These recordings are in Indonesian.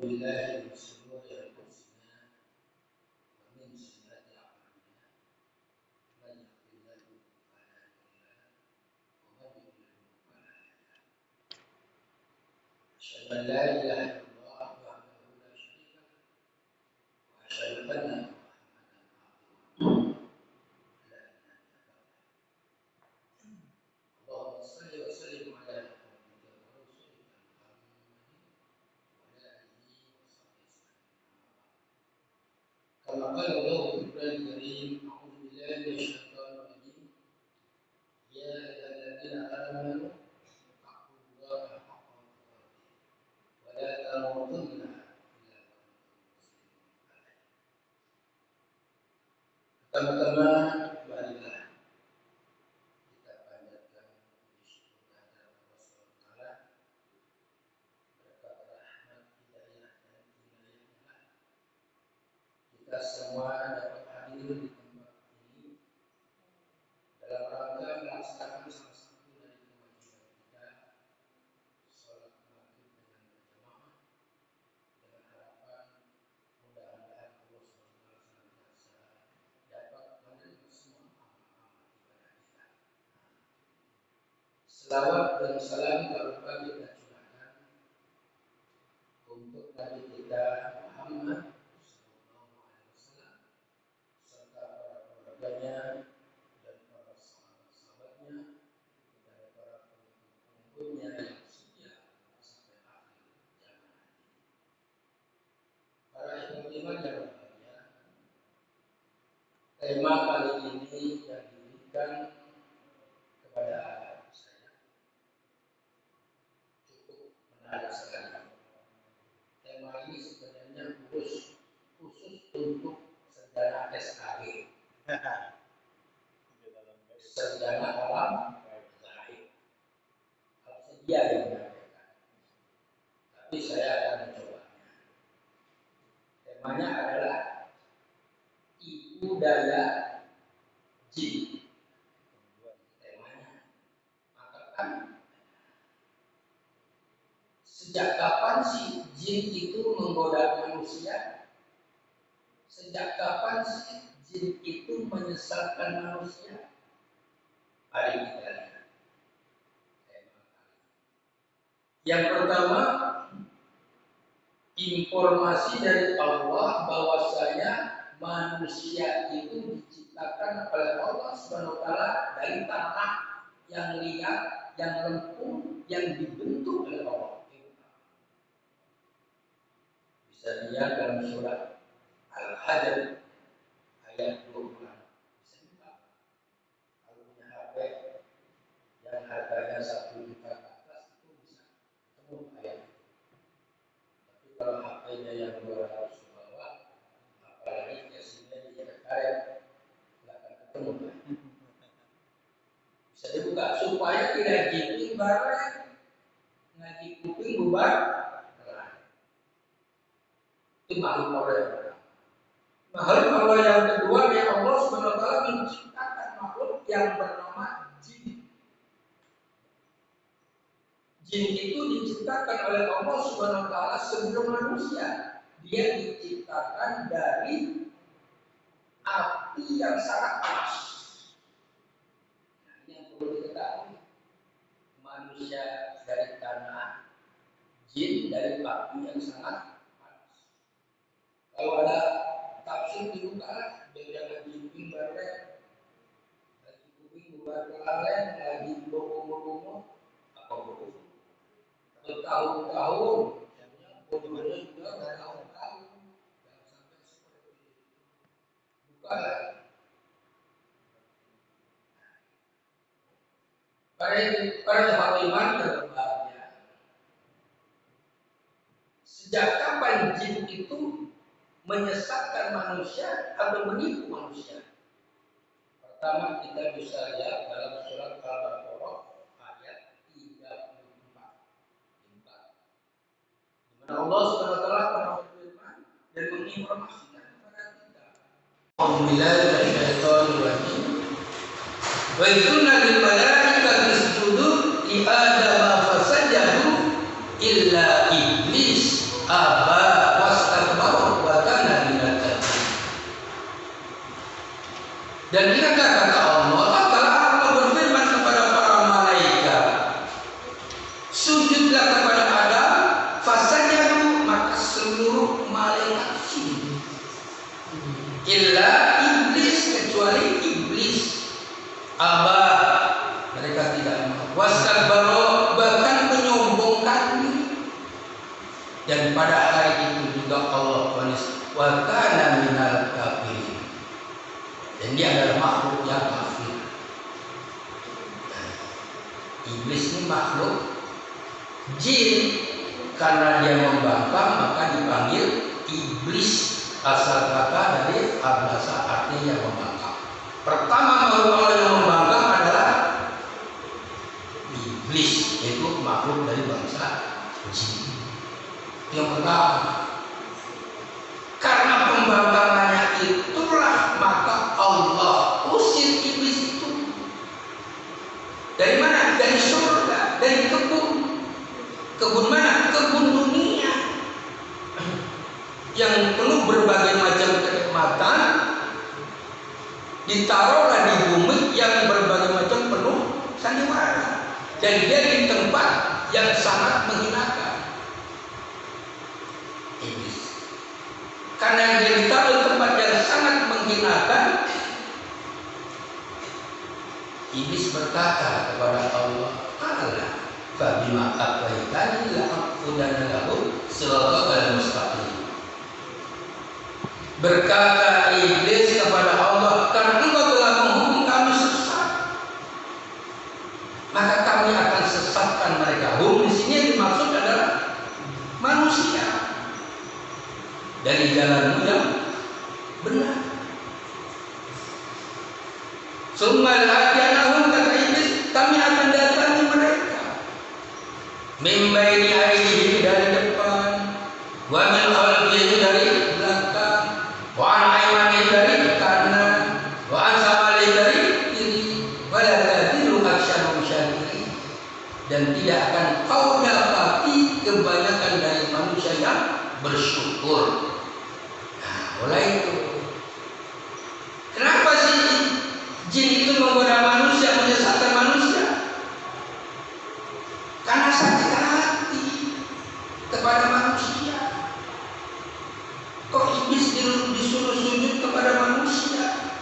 بالله من شرور أنفسنا ومن سيئات أعمالنا من يهده الله فلا مضل له ومن يضلل فلا هادي له أشهد أن لا إله إلا الله وحده لا شريك له وأشهد أن محمدا عبده ورسوله لا نبي بعده اللهم صل وسلم على محمد ورسولك محمد وعلى آله وصحبه كما قال الله في القرآن الكريم أعوذ بالله من الشيطان الرجيم يا أيها الذين آمنوا اتقوا الله حق تقاته ولا تموتن إلا وأنتم مسلمون. Pertama-tama marilah kita panjatkan puji syukur kehadirat Allah SWT berkat rahmat hidayah dan inayahnya kita semua dapat hadir di tempat ini dalam rangka melaksanakan salah satu dari kewajiban kita, sholat maghrib dengan berjamaah, dengan harapan mudah-mudahan Allah SWT senantiasa dapat menerima semua amal-amal ibadah kita. Selawat dan salam tak lupa kita curahkan untuk Nabi kita Muhammad serta para keluarganya dan para sahabat-sahabatnya dan para pengikut-pengikutnya yang setia sampai akhir zaman. Para ikhwan iman yang berbahagia, tema kali ini yang diberikan kepada saya cukup menarik sekali. Tema ini sebenarnya khusus untuk sarjana SKG, sarjana alam gaib. Harusnya dia yang menyampaikan, tapi saya akan mencobanya. Temanya adalah ibu daya jin. Temanya, maka kan sejak kapan sih jin itu menggoda manusia? Sejak kapan sih jin itu menyesatkan manusia? Mari kita lihat. Yang pertama, informasi dari Allah bahwasanya manusia itu diciptakan oleh Allah SWT dari tanah yang liat, yang lempung, yang dibentuk oleh Allah. Bisa dilihat dalam surat Al-Hajj ayat 20. Bisa juga kalau punya HP yang harganya 1 juta ke atas itu bisa ketemu ayat itu. Tapi kalau HP-nya yang 200 ke bawah, apalagi casingnya dijaga karet, nggak akan ketemu. Bisa dibuka supaya tidak gigit barang, ngaji kuping bubar. Itu makhluk Allah yang pertama. Makhluk Allah yang kedua, ya Allah SWT menciptakan makhluk yang bernama jin. Jin itu diciptakan oleh Allah SWT sebelum manusia. Dia diciptakan dari api yang sangat panas. Nah, ini yang perlu diketahui. Manusia dari tanah, jin dari api yang sangat panas. Kalau ada tafsir dibuka, jangan kuping bareng, lagi kuping bubar kelalen, lagi bohong-bohong, apa bohong? Bertahun-tahun, bodohnya juga bertahun-tahun, jangan sampai seperti itu. Buka lagi. Para iman yang berbahagia, sejak kapan jin itu menyesatkan manusia atau menipu manusia? Pertama kita bisa lihat dalam surat Al-Baqarah ayat 34. Di mana Allah SWT pernah berfirman dan menginformasikan kepada kita. Alhamdulillah wa inna lil malaikati isjudu li Adam fasajadu illa iblis aba illa iblis, kecuali iblis. Aba, mereka tidak mau. Wastakbara, bahkan menyombongkan diri. Dan pada hari itu juga Allah vonis wa kana minal kafirin. Dan dia adalah makhluk yang kafir. Iblis ini makhluk jin, karena dia membangkang maka dipanggil iblis. Asal kata dari ablasa, artinya membangkang. Pertama makhluk Allah yang membangkang adalah iblis, yaitu makhluk dari bangsa jin. Yang pertama, karena pembangkangannya itulah maka Allah usir iblis itu. Dari mana? Dari surga, dari kebun. Kebun mana? Kebun dunia yang penuh berbagai macam kenikmatan, ditaruhlah di bumi yang berbagai macam penuh sandiwara, dan dia di tempat yang sangat menghinakan iblis. Karena dia ditaruh di tempat yang sangat menghinakan, iblis berkata kepada Allah, Allah fabima aqwaitani la'aqudanna lahum siratal mustaqim. Berkata iblis kepada Allah, karena engkau telah menghukum kami sesat, maka kami akan sesatkan mereka. Hum di sini yang dimaksud adalah manusia dari jalanmu yang benar. Summal hadiyanahum, kata iblis, kami akan datangi mereka. Min baini aydihim, dari depan, wa min khalfihim, dari belakang, wa an aymanihim, dari kanan, wa an shamalihim, dari kiri, wa la tazidu aktsaruhum syakirin. Dan tidak akan kau dapati kebanyakan dari manusia yang bersyukur. Nah, mulai itu. Kenapa sih jin itu menggoda manusia, menyesatkan manusia? Karena sakit hati kepada manusia. Kok iblis disuruh sujud kepada manusia?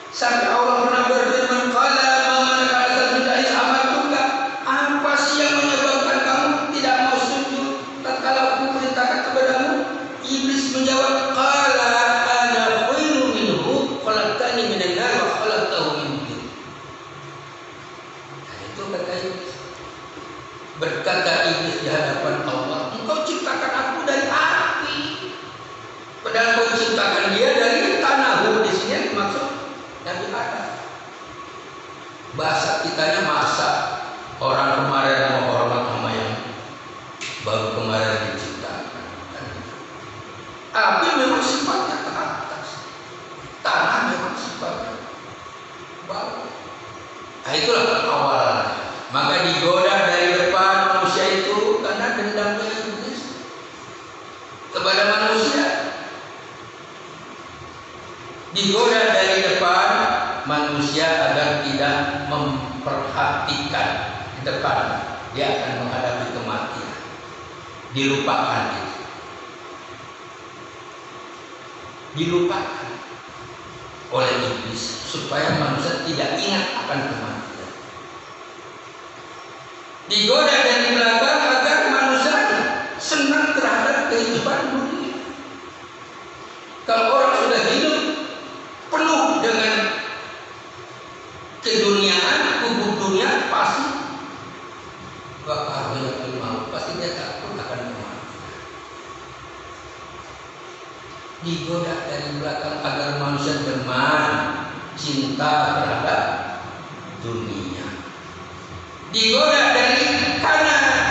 Sampai Allah pernah berfirman, qala ma manaka an tasjuda amartuka. Apa sih yang menyebabkan kamu tidak mau sujud tatkala aku perintahkan kepadamu? Iblis menjawab, qala ana khairu minhu khalaqtani minan nar wa khalaqtahu min tin. Nah, itu kata iblis. Berkata iblis di hadapan Allah, engkau ciptakan aku dari api, padahal kau ciptakan dia dari tanah. Di sini yang dimaksud Nabi Adam. Bahasa kitanya masa orang kemarin mau hormat sama yang baru kemarin diciptakan. Api memang sifatnya ke atas, tanah memang sifatnya bawah. Nah, itulah awalnya. Maka digoda dari depan manusia itu karena dendamnya iblis kepada manusia. Digoda dari depan manusia agar tidak memperhatikan di depan dia akan menghadapi kematian. Dilupakan itu. Dilupakan oleh iblis supaya manusia tidak ingat akan kematian. Digoda dari belakang agar manusia senang terhadap kehidupan dunia. Kalau orang sudah hidup penuh dengan keduniaan, kubur dunia, pasti bakal banyak mau, pasti dia takut akan kematian. Digoda dari belakang agar manusia bermain cinta terhadap dunia. Digoda dari kanan,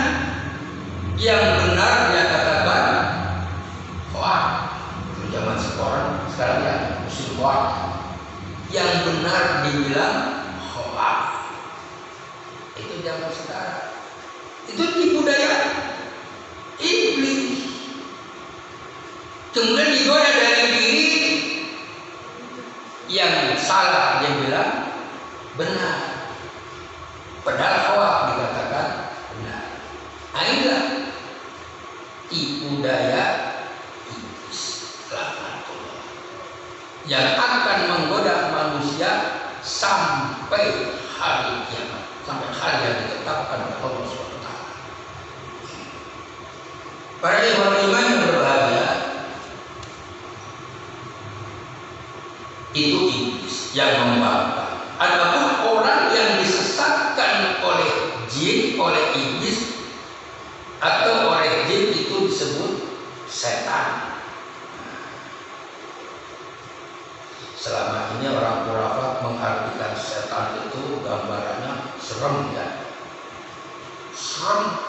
yang benar dia katakan hoak. Zaman sekarang ya musim hoak. Yang benar dibilang hoak. Itu zaman sekarang. Itu tipu daya iblis. Kemudian digoda dari kiri, yang salah dia bilang benar, padahal hoak dikatakan benar. Inilah tipu daya iblis. yang akan menggoda manusia sampai hari kiamat, sampai hari yang ditetapkan oleh Allah SWT. Para iman yang berbahagia, itu iblis yang membangkang. Adapun orang yang disesatkan oleh jin, oleh iblis atau oleh jin, itu disebut setan. Selama ini orang khurafat mengartikan setan itu gambarannya serem, ya, serem.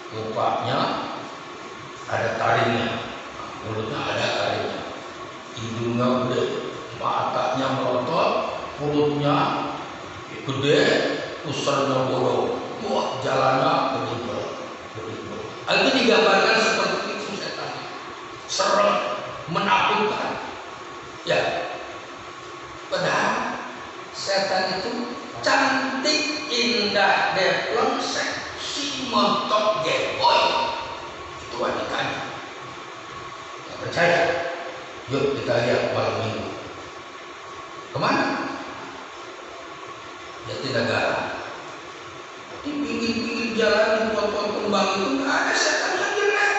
Rupanya ada taringnya, mulutnya ada taringnya, hidungnya gede, matanya melotot, perutnya gede, usarnya bodoh, wah jalannya berlimpah. Itu digambarkan seperti itu setan, serem, menakutkan. Ya, padahal setan itu cantik, indah, deplong, seksi, montok, gepoy. Itu wanitanya. Tidak percaya? Yuk kita lihat malam minggu. Kemana? Jatinegara. Di pinggir-pinggir jalan, di pohon kembang itu nggak ada setan yang jelek.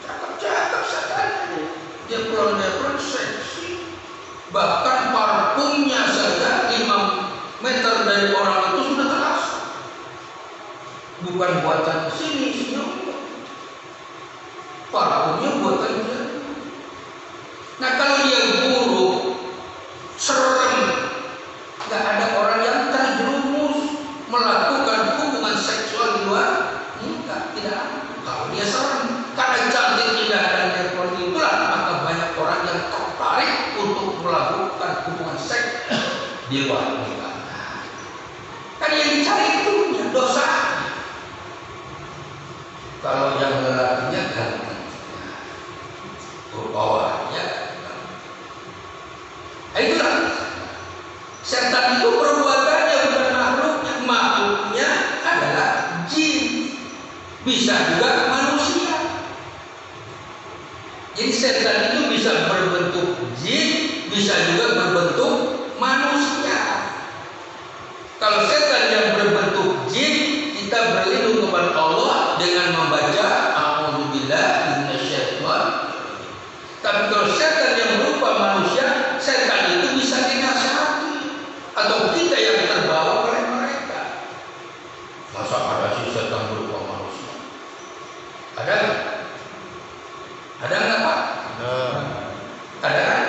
Cakep-cakep setannya. Deplon-deplon, seksi. Bahkan parfumnya saja 5 meter dari orang itu sudah terasa. Bukan buatan sini, parfumnya buatan sini. Nah kalau dia buruk, serem, nggak ada orang yang terjerumus melakukan hubungan seksual di luar, enggak, tidak ada. Kalau dia serem, karena cantik, indah, dan seperti itulah, maka banyak orang yang tertarik untuk melakukan hubungan seks di luar nikah. Kan yang dicari itu ya dosa. Kalau yang lelakinya ganteng, rupawannya, itulah setan itu perbuatannya bukan makhluknya adalah jin, bisa juga manusia. Jadi setan itu bisa berbentuk jin, bisa juga berbentuk manusia. Kalau setan yang berbentuk jin, kita berlindung kepada Allah dengan membaca A'udzubillahi minasyaitonir. Tapi kalau setan yang berupa manusia, setan itu bisa dinasihati, atau kita yang terbawa oleh mereka. Masa ada sih setan berupa manusia? Ada nggak? Ada nggak Pak? Ada kan?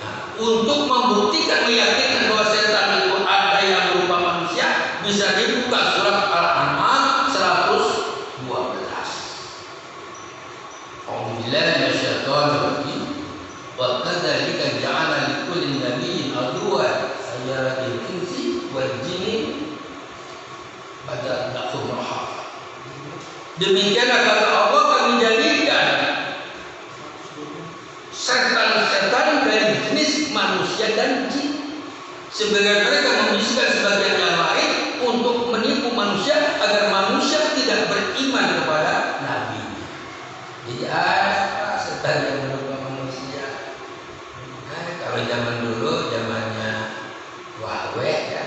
Nah, untuk membuktikan, meyakinkan bahwa setan itu ada yang berupa manusia, bisa dibuka surat Al-An'am 112. Alhamdulillah, minasyaitonirrajim. Wa kadzalika ja'ala likulli nabiyyin aduwwan sayyaradil insi wal jinni pada dakhul rahaf. Demikianlah kata Allah, kami jadikan setan-setan dari jenis manusia dan jin, sebagian mereka membisikkan sebagian yang lain untuk menipu manusia agar manusia tidak beriman kepada Nabi. Jadi ada setan yang berupa manusia. Nah, kalau zaman dulu, zamannya Huawei ya,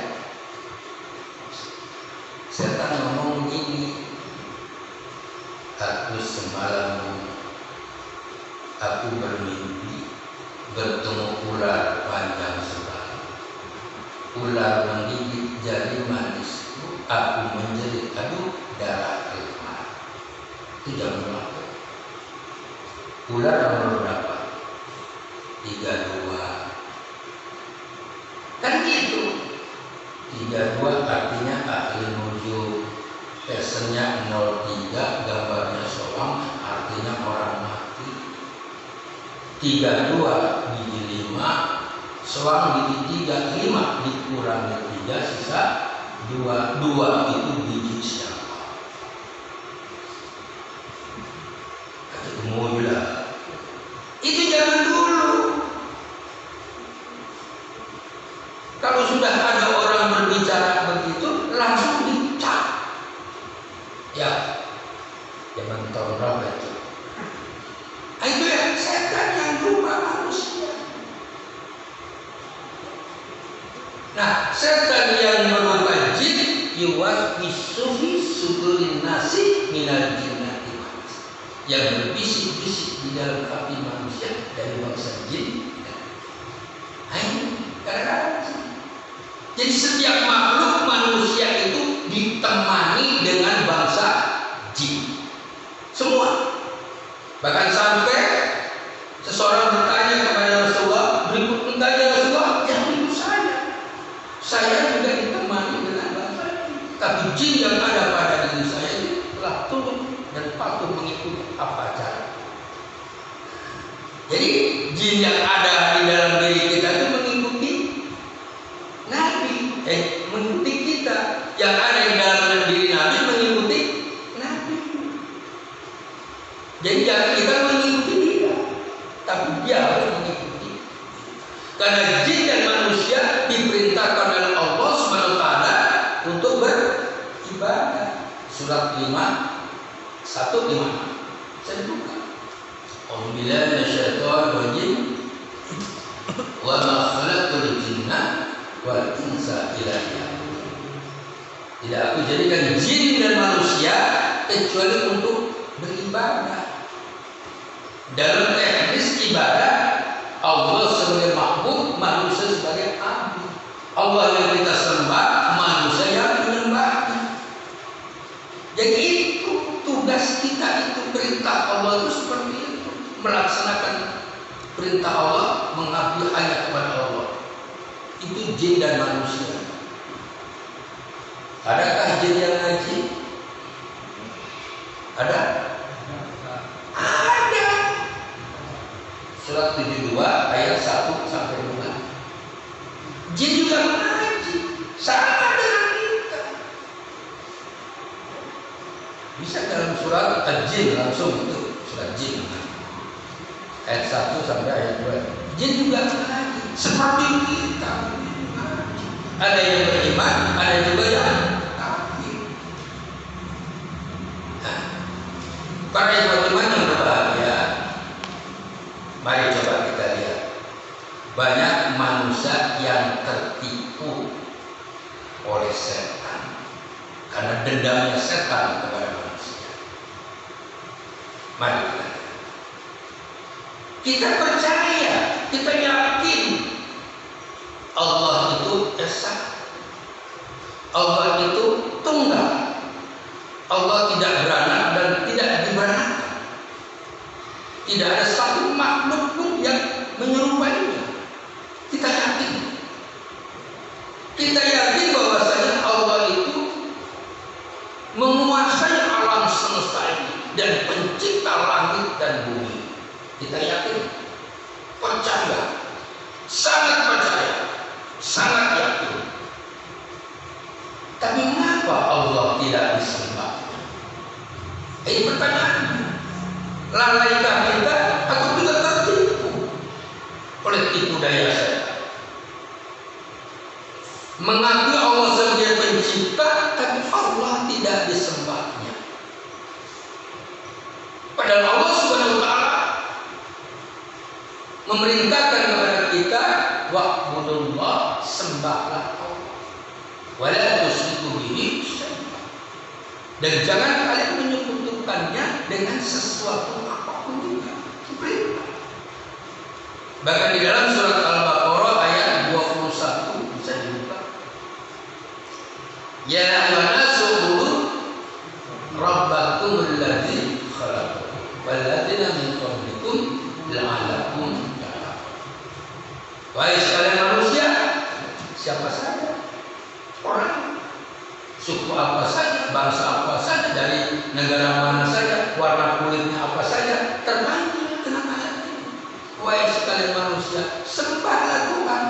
setan ngomong begini, aku semalam aku bermimpi bertemu ular panjang sekali. Ular menggigit jari manisku, aku menjerit, aduh darah keluar. Itu jam berapa? Ular nomor berapa? 32. Kan gitu. 32 artinya ahli nujum. Pesennya 03, gambarnya soang, artinya orang mati. 32 biji 5, soang biji 3, 5 dikurangi 3 sisa 2. 2 itu biji siapa? Kemudian itu zaman dulu. Kalau sudah ada orang berbicara begitu, langsung dicap. Ya, zaman tahun berapa itu? Nah, itu yang setan yang berubah manusia. Nah, setan yang berubah jin yuwaswisu fi sudurin nasi minal jinnati, yang berbisik-bisik di dalam hati manusia dari bangsa jin. Nah, ini kadang-kadang. Jadi setiap makhluk manusia itu ditemani dengan bangsa jin. Semua. Bahkan sampai seseorang bertanya kepada Rasulullah, berikut bertanya Rasulullah, ya itu saya juga ditemani dengan bangsa jin. Tapi jin yang ada pada diri saya ini telah turun dan patuh mengikuti apa cara. Jadi jin yang ada di dalam diri kita itu mengikuti Nabi, mengikuti kita. Yang ada di dalam diri Nabi mengikuti Nabi. Jadi jangan kita mengikuti dia, tapi dia harus mengikuti. Karena jin dan manusia diperintahkan oleh Allah Subhanahu wa taala untuk beribadah. Surat 5 1:5. Saya buka. Alhamdulillah minasyaitonir rajim. Wa ma khalaqtul jinna wal insa illa liya'budun. Tidak aku jadikan jin dan manusia kecuali untuk beribadah. Dalam teknis ibadah, Allah sebagai makhluk, manusia sebagai abdi. Allah yang kita sembah, manusia yang menyembahnya. Jadi itu tugas kita, itu perintah Allah itu seperti itu, melaksanakan perintah Allah, mengabdi hanya kepada Allah. Itu jin dan manusia. Adakah jin yang ngaji? Ada? Ada. Surat 72 ayat 1 sampai 5. Jin juga mengaji, sama dengan kita. Bisa dalam surat Al-Jin langsung itu, surat Jin ayat 1 sampai ayat 2. Jin juga mengaji seperti kita. Ada yang beriman, ada juga yang kafir. Nah, para yang beriman yang berbahagia, mari coba kita lihat. Banyak manusia yang tertipu oleh setan karena dendamnya setan kepada manusia. Mari kita lihat. Kita percaya, kita yakin Allah itu esa, Allah itu tunggal, Allah tidak beranak dan tidak diberanakan. Tidak ada satu makhluk pun yang menyerupainya. Kita yakin. Kita yakin bahwasanya Allah itu menguasai alam semesta ini dan pencipta langit dan bumi. Kita yakin, percaya, sangat percaya, sangat yakin. Tapi mengapa Allah tidak disembah? Ini pertanyaannya. Lalaikah kita atau juga tertipu oleh tipu daya setan? Mengakui Allah sebagai pencipta, tapi Allah tidak disembahnya. Padahal Allah Subhanahu wa taala memerintahkan kepada kita, wa'budullah, sembahlah Allah, wa la tusyriku bihi syai'an, dan jangan kalian menyekutukannya dengan sesuatu apapun juga. Perintah. Bahkan di dalam surat Al-Baqarah ayat 21 bisa dibuka. Ya ayyuhannasu ubudu rabbakum alladzi khalaqakum walladzina min qablikum la'allakum tattaqun. Wahai sekalian manusia, siapa saja, orang, suku apa saja, bangsa apa saja, dari negara mana saja, warna kulitnya apa saja, terbantu dengan ayat ini. Wahai sekalian manusia, sembahlah Tuhan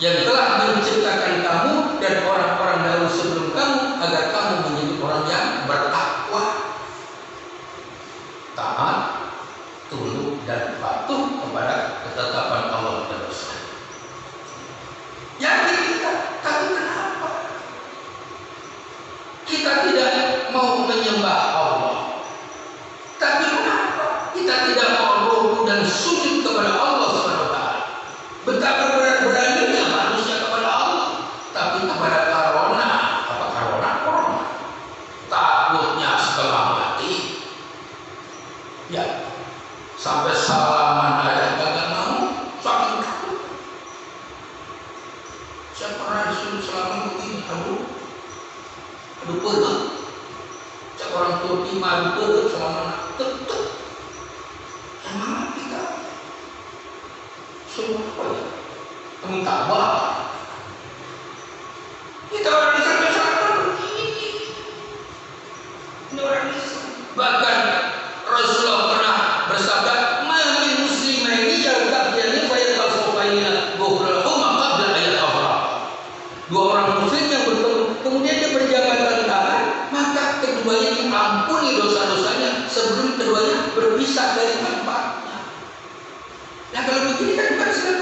yang telah menciptakan kamu dan orang-orang dahulu sebelum kamu, agar kamu menjadi orang yang bertakwa, taat, tunduk dan patuh kepada ketetapan Allah dan Rasul. Yakin kita, tapi kenapa kita tidak mau menyembah Allah? Tapi kenapa orang Turki malu tetap selama tetap. Emang kita semua apa ya? Minta bahan. Kita orang Islam masyarakat begini. Ini orang Islam. Bahkan Rasulullah pernah bersabda, "Man muslimaini yaltaqiyani fa yaltaqina buhrahuma qabla an yatafaraqa." Dua orang muslim yang bertemu, kemudian dia berjabat tangan, maka keduanya diampuni dosa-dosanya sebelum keduanya berpisah dari tempatnya. Nah kalau begini kan bukan Islam.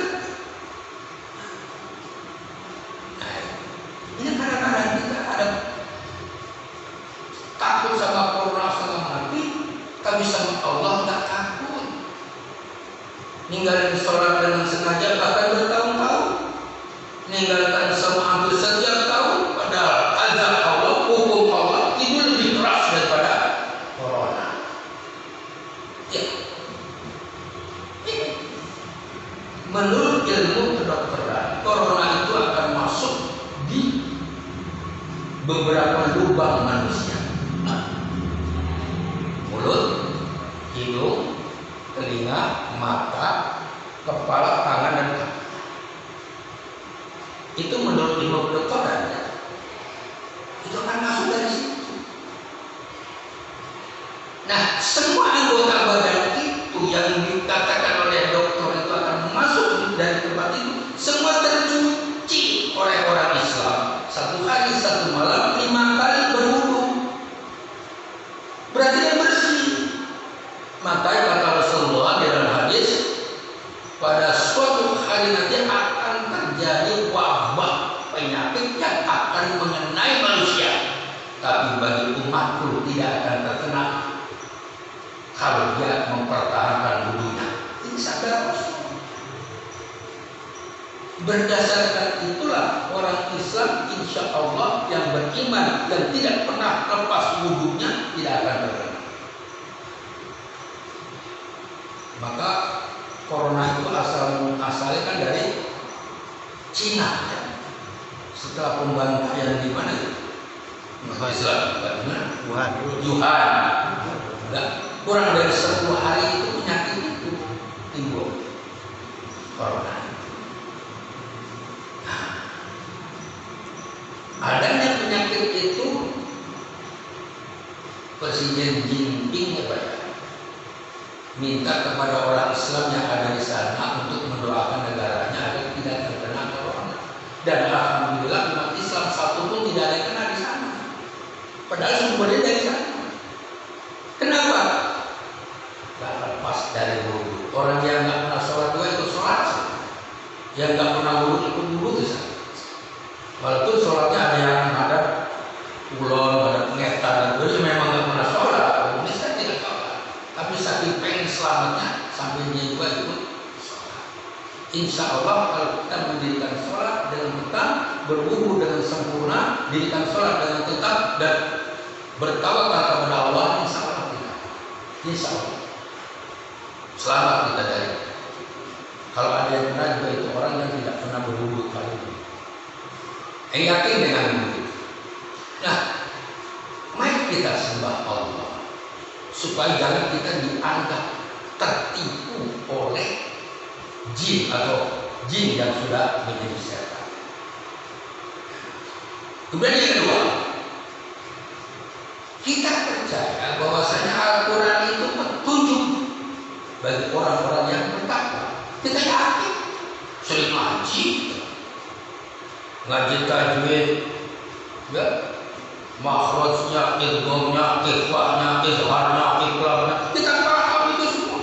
Ini kadang-kadang kita ada takut sama corona setengah mati, tapi sama Allah nggak takut. Ninggalin sholat dengan sengaja bahkan bertahun-tahun, meninggalkan semua hampir setiap tahun, padahal azab Allah, hukum Allah itu lebih keras daripada corona. Ya. Menurut ilmu kedokteran, corona itu akan masuk di beberapa lubang manusia. Mulut, hidung, telinga, mata, kepala, tangan, dan kaki. Itu menurut ilmu kedokteran. Itu akan masuk dari situ. Nah, semua anggota badan itu yang dikatakan oleh dokter itu akan masuk dari tempat itu, semua tercuci oleh orang Islam. 1 hari 1 malam 5 kali berwudu. Berarti dia bersih. Makanya kata Rasulullah dalam hadis, pada suatu hari nanti akan terjadi wabah penyakit yang akan mengenai manusia, tapi bagi umatku tidak akan terkena kalau dia mempertahankan wudunya. Ini sadar Rasul. Berdasarkan itulah orang Islam insya Allah yang beriman dan tidak pernah lepas wudunya tidak akan terkena. Maka corona itu asalnya kan dari Cina. Setelah pembantaian di mana itu? Wuhan. Kurang dari 10 hari itu penyakit itu timbul. Corona. Adanya penyakit itu Presiden Jinping minta kepada orang Islam yang ada di sana untuk mendoakan negaranya agar tidak terkena corona. Dan alhamdulillah umat Islam satu pun tidak ada yang kena di sana. Padahal sumbernya dari sana. Kenapa? Gak lepas dari wudu. Orang yang nggak pernah sholat juga ikut sholat. Yang nggak pernah wudu ikut wudu di sana. Walaupun sholatnya ada yang ada ulon, ada pengetan, jadi memang nggak pernah sholat. Ini saya tidak sholat, tapi saking pengen selamatnya sampai dia juga ikut sholat. Insya Allah kalau kita mendirikan sholat dengan tetap, berwudu dengan sempurna, dirikan sholat dengan tetap dan bertawakal kepada Allah, insya Allah kita, insya Allah selamat kita dari. Kalau ada yang pernah juga itu orang yang tidak pernah berwudu kali ini. Yakin dengan itu. Nah, mari kita sembah Allah supaya jangan kita dianggap tertipu oleh jin atau jin yang sudah menjadi setan. Kemudian yang kedua, kita percaya bahwasanya Al-Quran itu petunjuk bagi orang-orang yang bertakwa. Kita yakin, sering ngaji tajwid, ya, makhrajnya, idghamnya, ikhfa'nya, izharnya, iqlamnya, kita paham itu semua.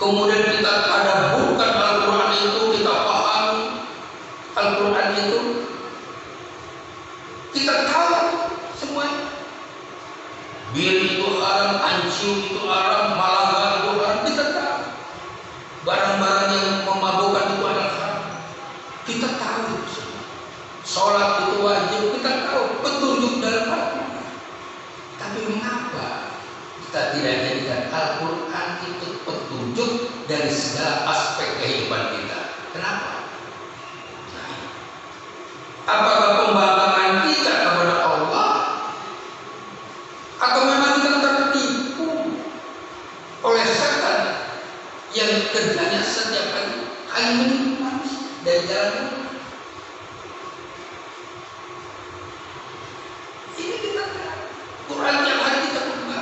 Kemudian kita tadaburkan Al-Quran itu, kita pahami Al-Quran itu, kita tahu semuanya. Bir itu haram, anciu itu haram, malaga itu haram, kita tahu. Barang-barang yang memabukkan itu adalah haram, kita tahu itu semua. Sholat itu wajib, kita tahu petunjuk dalam Al-Quran. Tapi mengapa kita tidak jadikan Al-Quran itu petunjuk dari segala aspek kehidupan kita? Kenapa? Apakah pembangkangan kita kepada Allah Atau memang kita tertipu oleh setan yang kerjanya setiap kali menipu manusia dari jalan ini kita Quran yang hari kita buka.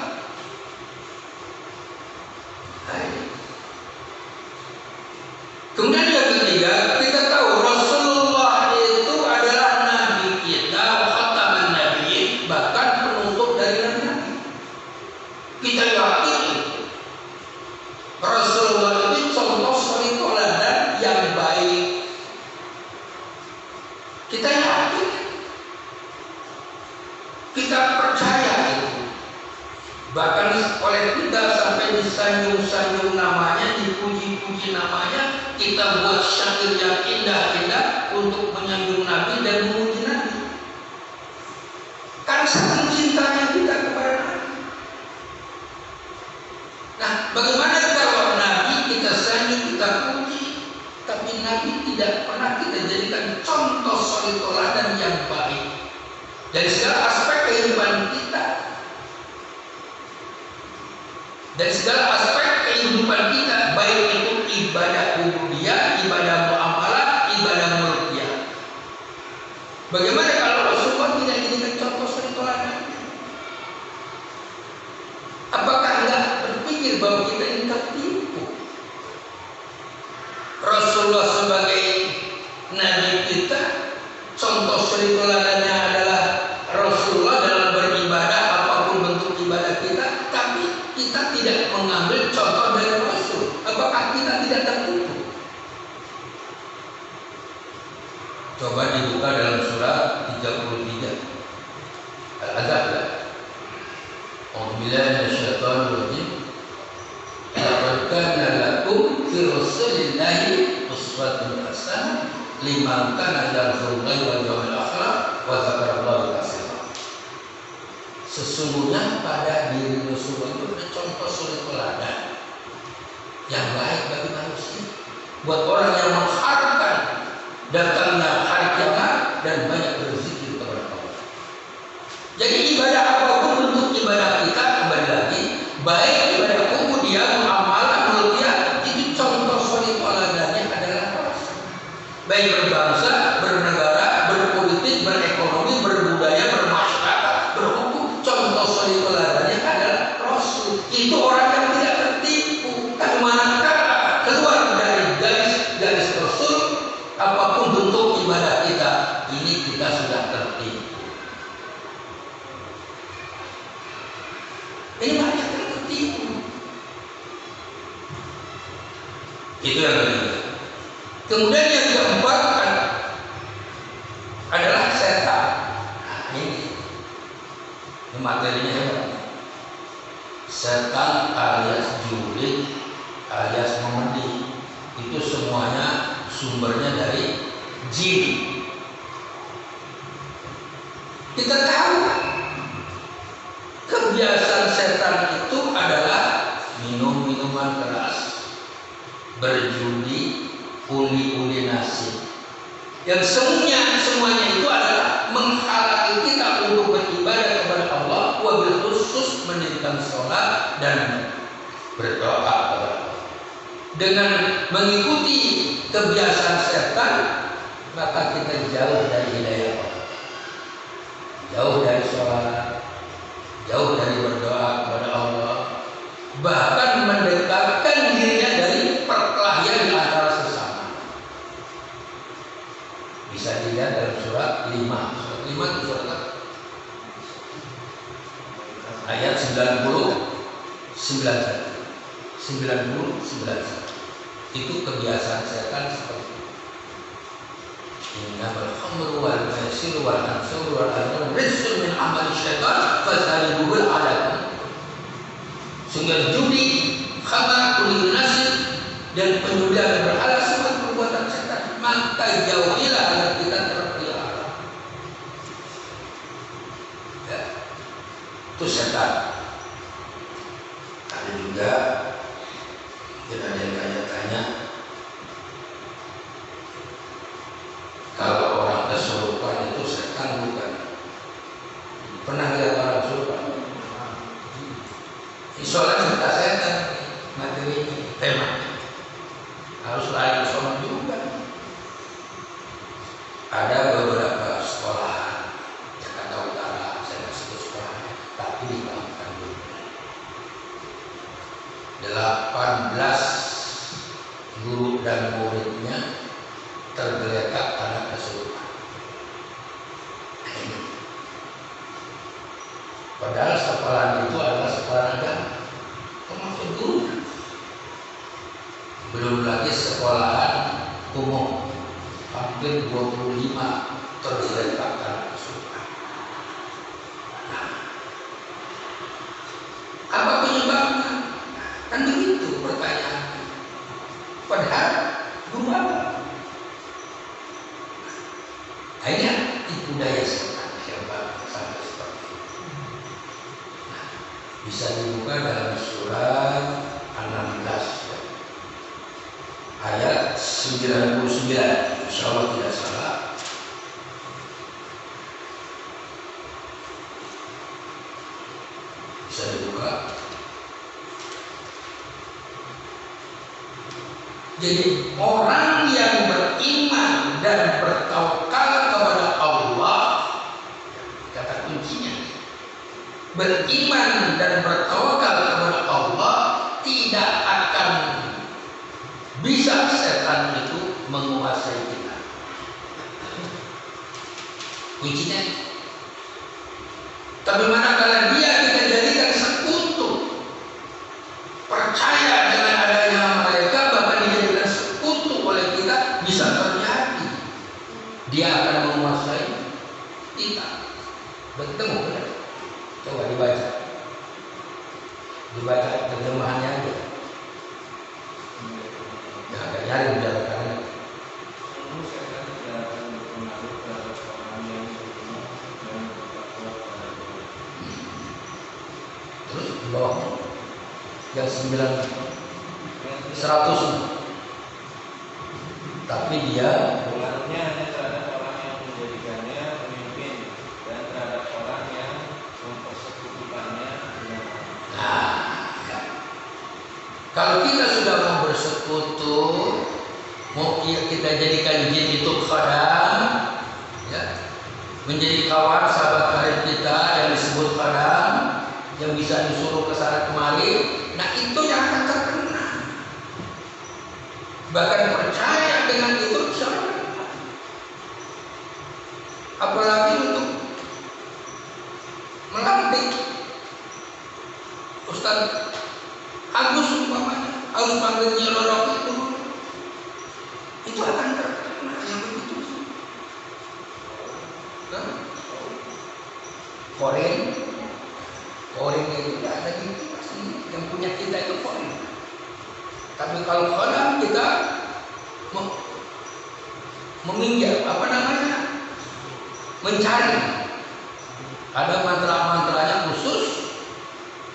Kemudian yang ketiga, kita tahu Rasulullah itu adalah nabi kita, khataman nabiyyin, bahkan penutup dari nabi-nabi. Kita yakin Rasulullah itu contoh suri teladan yang baik. Kita yakin, kita percaya itu. Bahkan oleh kita sampai disanjung-sanjung namanya, dipuji-puji namanya, kita buat syair yang indah-indah untuk menyanjung Nabi dan memuji Nabi. Karena saking cintanya kita kepada Nabi. Nah, bagaimana kalau Nabi kita sanjung, kita puji, tapi Nabi tidak pernah kita jadikan contoh suri teladan yang baik dari segala aspek kehidupan kita. Dan segala aspek kehidupan kita, baik itu ibadah ubudiyah, ibadah muamalah, ibadah mulkiyah. Bagaimana kalau Rasulullah tidak jadikan contoh suri teladan? Apakah enggak berpikir bahwa kita ini tertipu? Rasulullah sebagai nabi kita, contoh suri teladannya adalah Rasulullah dalam beribadah, apapun bentuk ibadah kita, tapi kita tidak mengambil contoh dari Rasul. Apakah kita tidak tertipu? Coba dibuka dalam surah 33 Al-Ahzab. A'udzubillahi minasyaitonir rajim. Laqad kana lakum fi Rasulillahi uswatun hasanah liman kana yarjullaha wal yawmil akhir wa dzakarallaha katsiran. Sesungguhnya pada diri Rasulullah itu ada contoh suri teladan yang baik bagi manusia, buat orang yang mengharapkan datangnya hari kiamat dan banyak berzikir kepada Allah. Jadi ibadah apapun bentuk ibadah kita, kembali lagi, baik ibadah ubudiyah, muamalah, mulkiyah, itu contoh suri teladannya adalah Rasul. Baik berbangsa, bernegara, berpolitik, berekonomi, berbudaya, bermasyarakat, berhukum, contoh suri teladannya adalah Rasul. Itu orang yang tidak tertipu. Tapi manakala keluar dari garis Rasul, apapun bentuk ibadah kita, ini kita sudah tertipu. Ini banyak yang tertipu. Itu yang ketiga. Kemudian yang keempat adalah setan. Nah, ini materinya hebat. Setan alias julid alias memedih, itu semuanya sumbernya dari jin. Kita tahu kebiasaan setan itu adalah minum minuman keras, berjudi, uli-uli nasib. Yang semuanya itu adalah menghalangi kita untuk beribadah kepada Allah, wabil khusus mendirikan sholat dan berdoa kepada Allah. Dengan mengikuti kebiasaan setan, maka kita jauh dari hidayah Allah, jauh dari sholat, jauh dari berdoa kepada Allah, bahkan mendekatkan dirinya dari perkelahian di antara sesama. Bisa dilihat dalam surat 5. Surat 5 itu surat ayat 99. Itu kebiasaan setan seperti itu. Innamal khamru wal maisiru wal ansuru wal azlam rizqun min amali syaitan fazalibuhul alam. Sehingga judi, khamar, uli nasib dan penjudian berhala semua perbuatan setan. Maka jauhilah agar kita terpelihara. Ya, itu setan. Ada juga kita ada yang tanya-tanya, kalau orang kesurupan itu setan bukan? Pernah lihat orang kesurupan? Sholat kita setan materinya, temanya harus lari sholat juga. Ada beberapa sekolah Jakarta Utara, saya nggak sebut sekolah, tapi di Kalimantan dulu 18 guru dan muridnya tergeletak karena kesurupan. Padahal sekolah itu adalah sekolah agama, termasuk gurunya. Belum lagi sekolahan umum, hampir 25 tergeletak karena kesurupan. Nah, apa penyebabnya? Kan begitu pertanyaannya. Padahal guru apa? Hanya tipu daya setan hebat sampai seperti itu. Nah, bisa dibuka dalam surat 16 ya. Ayat 99, insya Allah tidak salah. Bisa dibuka. Jadi orang yang beriman dan bertawakal kepada Allah, kata kuncinya, beriman dan bertawakal kepada Allah, tidak akan bisa setan itu menguasai kita. Kuncinya. Tapi manakala dia kita jadikan sekutu, percaya dengan adanya mereka, bahkan dijadikan sekutu oleh kita, bisa terjadi dia akan menguasai kita. Bertemu kan? Coba dibaca terjemahannya aja. Ya, agak nyari menjalankannya. Terus di bawahnya yang 100, tapi dia pengaruhnya hanya terhadap orang yang menjadikannya pemimpin dan terhadap orang yang mempersekutukannya dengan Allah. Nah, ya. Kalau kita sudah mau bersekutu, mau kita jadikan jin itu khadam, ya, menjadi kawan sahabat karib kita yang disebut khadam, yang bisa disuruh ke sana kemari, nah itu yang akan terkena. Bahkan percaya dengan itu bisa terkena. Apalagi untuk melantik Ustaz Agus umpamanya, harus panggilnya lorok itu akan terkena yang begitu. Korin itu tidak ada gitu pasti yang punya kita itu korin. Tapi kalau kolam kita meminjam mencari, ada mantra-mantranya khusus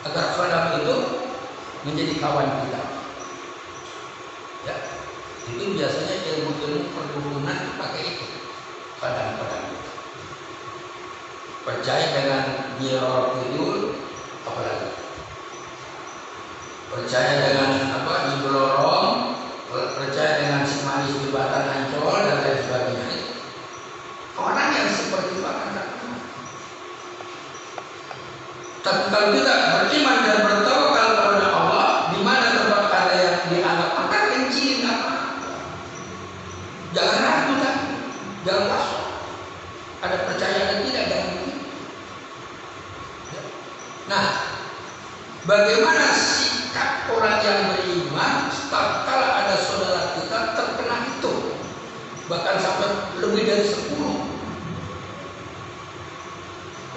agar kolam itu menjadi kawan kita. Ya, itu biasanya ilmu-ilmu perdukunan pakai itu kadang-kadang. Percaya dengan Nyiroh Kidul, apalagi percaya dengan Nyi Blorong, percaya dengan si manis di Batan Ancol dan lain sebagainya. Orang yang seperti itu akan terkena. Tapi kalau kita beriman dan bertawakal kepada Allah, di mana tempat ada yang dianggap akan kencing apa? Jangan ragu kan? Jangan pasrah. Ada percaya dan tidak, jangan begitu. Nah, bagaimana sikap orang yang beriman tatkala ada saudara kita terkena itu, bahkan sampai lebih dari 10.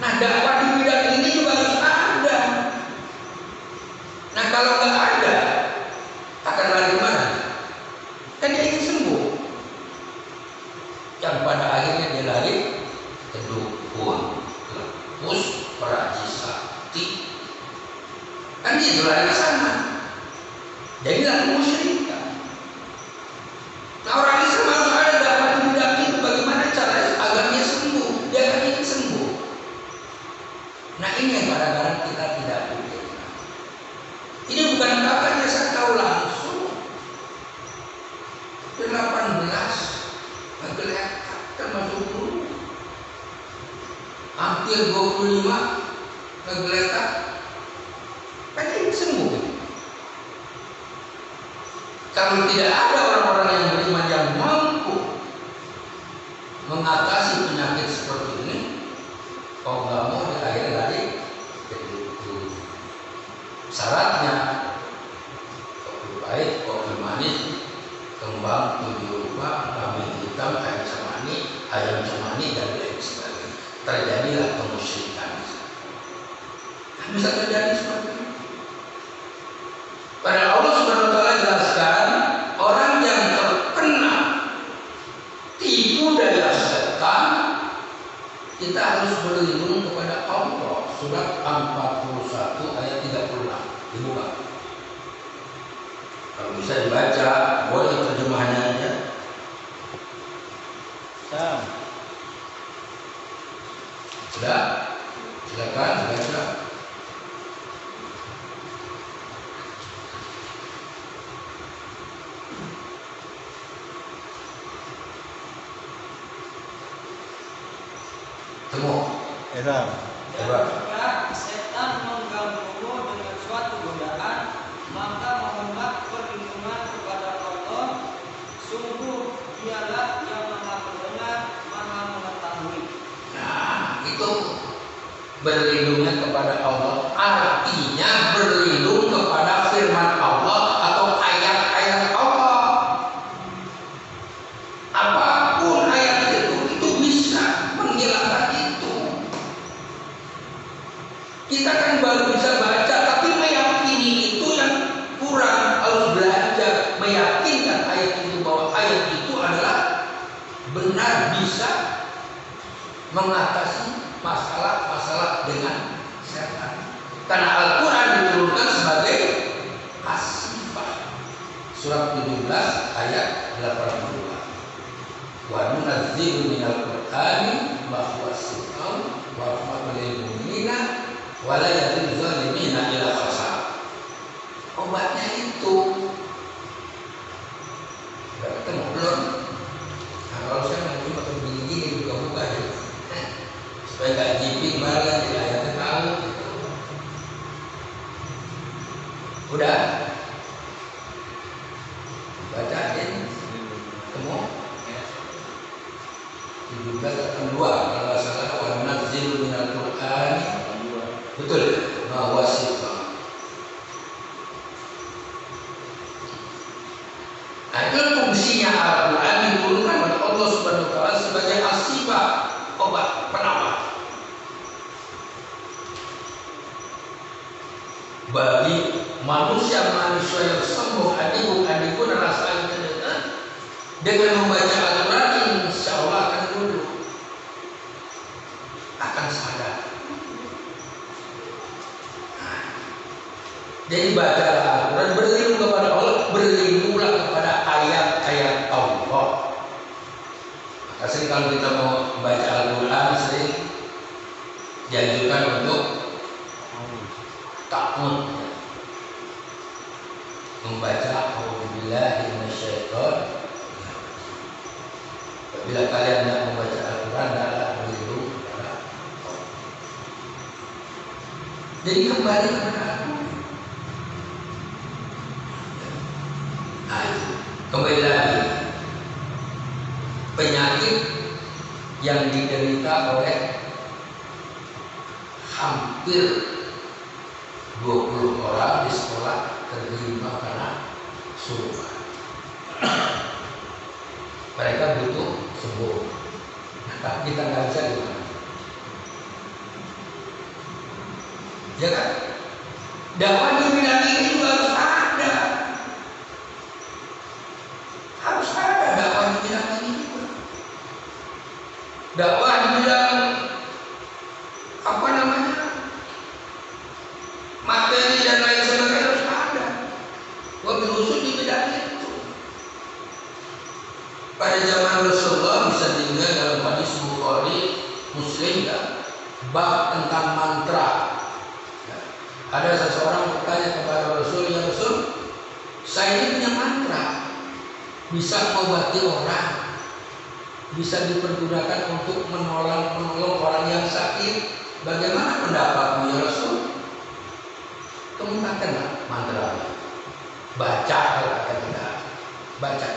Nah, dakwah di bidang ini juga harus ada. Nah, kalau nggak ada, akan lari mana? Kan dia ingin sembuh. Yang pada akhirnya dia lari ke dukun, ke pus, peraji sakti. Kan dia lari ke sana. Jadi lari musyrik. Nah, orang Islam harus ada dakwah di bidang itu. Bagaimana caranya agar dia sembuh? Dia akan ingin sembuh. Nah, ini yang kadang-kadang kita tidak pikirkan. hampir 25 ngegeletak, pengen sembuh. Kalau tidak ada orang-orang yang beriman yang mampu mengatasi penyakit seperti ini, kau nggak mau di akhir dari itu. Syaratnya kopi pahit, kopi manis, kembang 7 rupa, kambing hitam, ayam cemani dan lain sebagainya. Terjadilah kemusyrikan. Bisa terjadi seperti itu. Pada Allah Subhanahu wa taala jelaskan, orang yang terkena tipu daya setan, kita harus berlindung kepada Allah. Surat 41 ayat 36 dibuka. Kalau bisa dibaca, boleh terjemahannya aja. Sudah? Silakan dibaca. Temu. Jika setan mengganggumu dengan suatu godaan, maka memohonlah perlindungan kepada Allah. Sungguh Dialah yang Maha Mendengar, Maha Mengetahui. Nah, itu berlindungnya kepada Allah. Artinya berlindung kepada firman Allah atau ayat-ayat Allah. Apapun ayat itu bisa menghilangkan itu. Kita kan baru bisa baca, tapi meyakini itu yang kurang. Harus belajar meyakinkan ayat itu, bahwa ayat itu adalah benar bisa mengatasi masalah-masalah dengan setan. Karena Al-Quran diturunkan sebagai asifah. Surat 17 ayat 82. Wa nunazzilu minal Qur'ani ma huwa shifaa'un wa rahmatun lil mu'minina wa la yazidul zalimina illa khasara. Obatnya itu. Sudah ketemu belum? Nah, kalau saya mau pakai begini buka-buka ya. Supaya nggak jiping banget, jadi ayatnya tahu gitu. Udah? Bacain. Ketemu? 17 kalau nggak salah, wa nunazzilu minal Qur'ani. Betul, ma huwa shifa'. Nah, itu fungsinya Al-Quran diturunkan oleh Allah Subhanahu wa taala sebagai asifah, obat penawar bagi manusia-manusia yang sombong, adikun rasa kedekan. Dengan membaca Al-Quran, insya Allah akan dulu akan sadar. Nah, jadi baca Al-Quran, berlindung kepada Allah, berlindunglah kepada ayat-ayat Allah. Maka sering kalau kita mau baca Al-Quran, sering dianjurkan untuk ta'awudz, membaca a'udzubillahi minasyaitonir. Bila kalian tidak membaca Al-Quran, adalah berlindung kepada Allah. Jadi kembali kepada Al-Quran. Nah, itu kembali lagi, penyakit yang diderita oleh hampir 20 orang di sekolah terlibat karena suruhan. Mereka butuh sembuh. Nah, tapi kita nggak bisa gimana? Ya kan? Dakwah di bidang ini juga harus ada. Harus ada dakwah di bidang ini juga. Dakwah di bidang apa namanya? Materi dan lain sebagainya harus ada. Wabil khusus di bidang itu. Pada zaman Rasulullah bisa dilihat dalam hadis Bukhari, Muslim, ya, bab tentang mantra. Ya, ada seseorang bertanya kepada Rasul, ya Rasul, saya ini punya mantra, bisa mengobati orang, bisa dipergunakan untuk menolong orang yang sakit. bagaimana pendapatmu ya Rasul? Kemukakanlah mantra. Baca kalau kata kita, baca.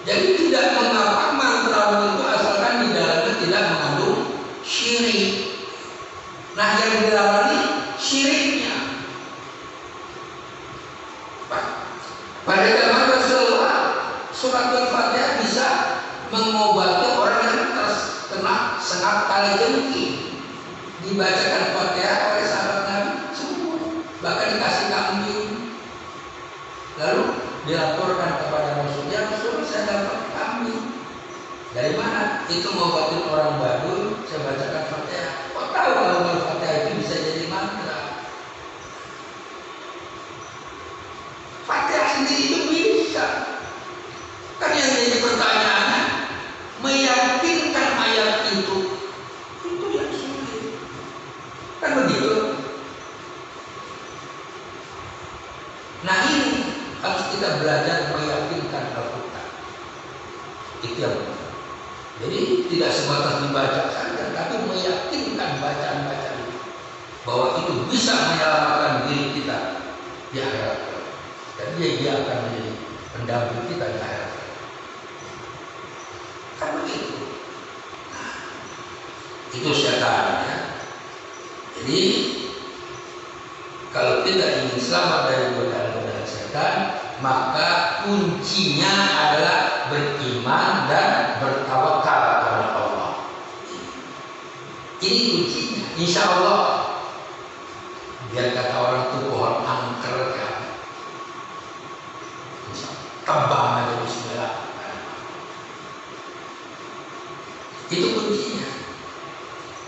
Jadi tidak mengapa mantra itu asalkan di dalamnya tidak mengandung syirik. Nah yang dilarang syiriknya. Pada zaman Rasulullah, surat Al-Fatihah bisa mengobati orang yang terkena sengat kalajengking. Dibacakan Fatihah oleh sahabat Nabi semua, bahkan dikasih kambing. Lalu dilaporkan kepada Rasulullah, Rasul saya dapat kambing. Dari mana? Itu mengobati orang Badui. Saya bacakan Fatihah. Kok tahu kalau Al-Fatihah itu bisa jadi mantra? Fatihah sendiri itu bisa. Kan yang jadi pertanyaannya, meyakinkan ayat itu yang sulit. Kan begitu. Nah ini harus kita belajar meyakinkan Al-Quran. Itu yang benar. Jadi tidak sebatas dibaca saja, tapi meyakinkan bacaan-bacaan itu bahwa itu bisa menyelamatkan diri kita di akhirat. Dan dia akan menjadi pendamping kita di akhirat. Kan begitu. Nah, itu syaitannya. Jadi kalau kita ingin selamat dari godaan-godaan setan, maka kuncinya adalah beriman dan bertawakal kepada Allah. Ini kuncinya. Insya Allah, biar kata orang itu pohon angker kan, tebang aja bismillah. Itu kuncinya.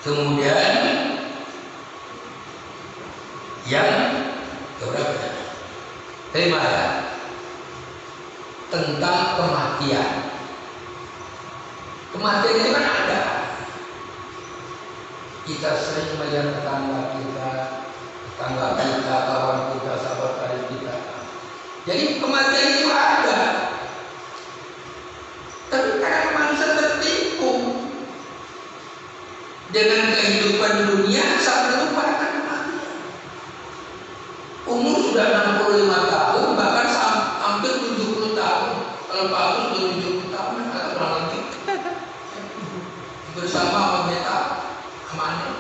Kemudian yang keberapa ya? Kelima ya, tentang kematian. Kematian itu kan ada. Kita sering melihat tetangga kita, kawan kita, sahabat karib kita. Jadi kematian itu ada. Tapi karena manusia tertipu dengan kehidupan dunia sampai lupa akan kematian. Umur sudah 65 tahun, bahkan hampir 70 tahun. Kalau Pak Agus sudah 70 tahun, agak kurang lebih. Bersama Meta Amani.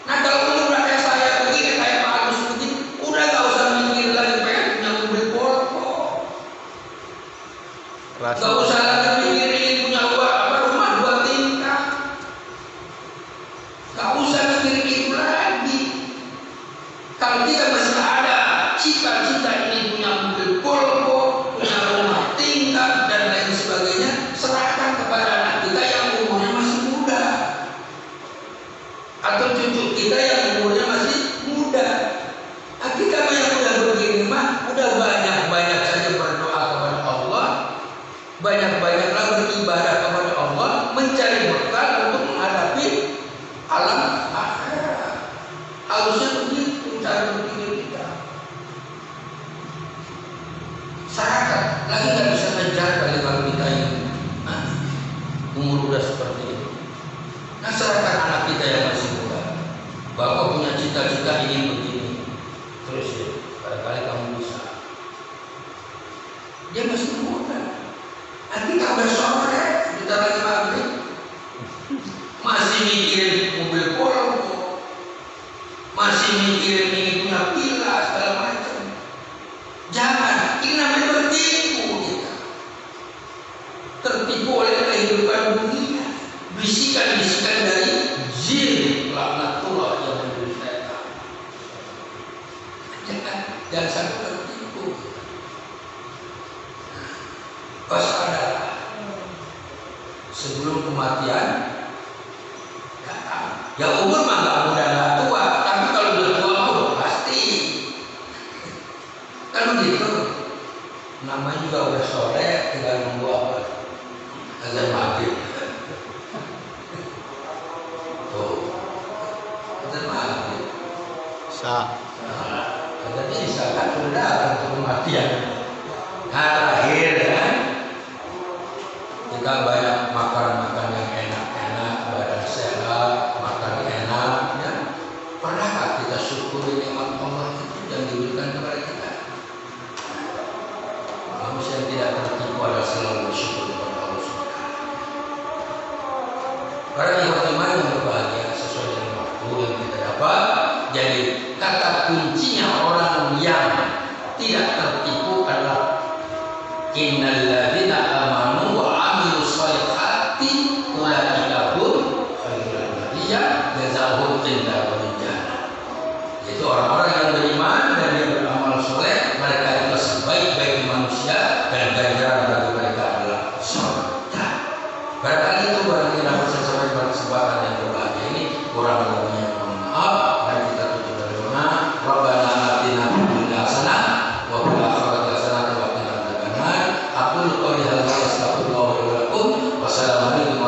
Nah kalau umur kayak saya begini, kayak Pak Agus begini, udah gak usah mikir lagi pengen punya mobil Volvo. Gak usah lagi mikirin punya rumah 2 tingkat. Gak usah mikirin itu lagi. Kalau kita masih ada cita-cita ini punya mobil Volvo, punya rumah tingkat dan lain sebagainya, serahkan kepada anak kita yang umurnya masih muda, atau cucu kita yang umurnya masih muda. Nah, kita yang udah begini mah, udah banyak saja berdoa kepada Allah, banyak-banyaklah beribadah kepada Allah, mencari bekal untuk menghadapi alam akhirat. Harusnya begitu cara berpikir kita. Serahkan, lagi nggak bisa ngejar kali kalau kita ini umur udah seperti itu. Nah serahkan anak kita yang masih muda. Bapak punya cita-cita ingin begini, terus ya, barangkali kamu bisa. Dia masih muda. Nanti kita udah sore, kita lagi maghrib, masih mikirin mobil Volvo, masih mikirin ini punya villa segala macam. Jangan, ini namanya tertipu kita. Tertipu oleh kehidupan dunia, bisikan-bisikan dari jin laknatullah yang menjadi setan. Jangan sampai tertipu. Waspada sebelum kematian datang. Ya umur mah nggak muda nggak tua, tapi kalau udah tua mau pasti. Kan begitu. Namanya juga udah sore, tinggal nunggu apa? Azan maghrib. Tuh, azan maghrib. Sah. Azan isya kan sudah datang ke kematian. Nah terakhir ya, kita banyak makan yang enak-enak, badan sehat, makan mensyukuri nikmat Allah itu yang diberikan kepada kita. Manusia yang tidak tertipu adalah selalu bersyukur kepada Allah Subhanahu. Para ikhwan yang berbahagia sesuai dengan waktu yang kita dapat. Jadi kata kuncinya orang yang tidak tertipu adalah innal ladzina amanu wa amilus shalihati ulaika hum khairul bariyah jazaohum inda rabbihim jannah. Yaitu orang-orang yang beriman dan yang beramal soleh, mereka itu sebaik-baik manusia dan ganjaran bagi mereka adalah surga. Barangkali itu barangkali dapat saya sampaikan pada kesempatan yang berbahagia ini. Kurang lebihnya mohon maaf. Dan kita tutup dengan doa. Rabbana atina fid dunya hasanah wa fil akhirati hasanah wa qina adzabannar. Aqulu qouli hadza wa astaghfirullah li wa lakum. Wassalamu alaikum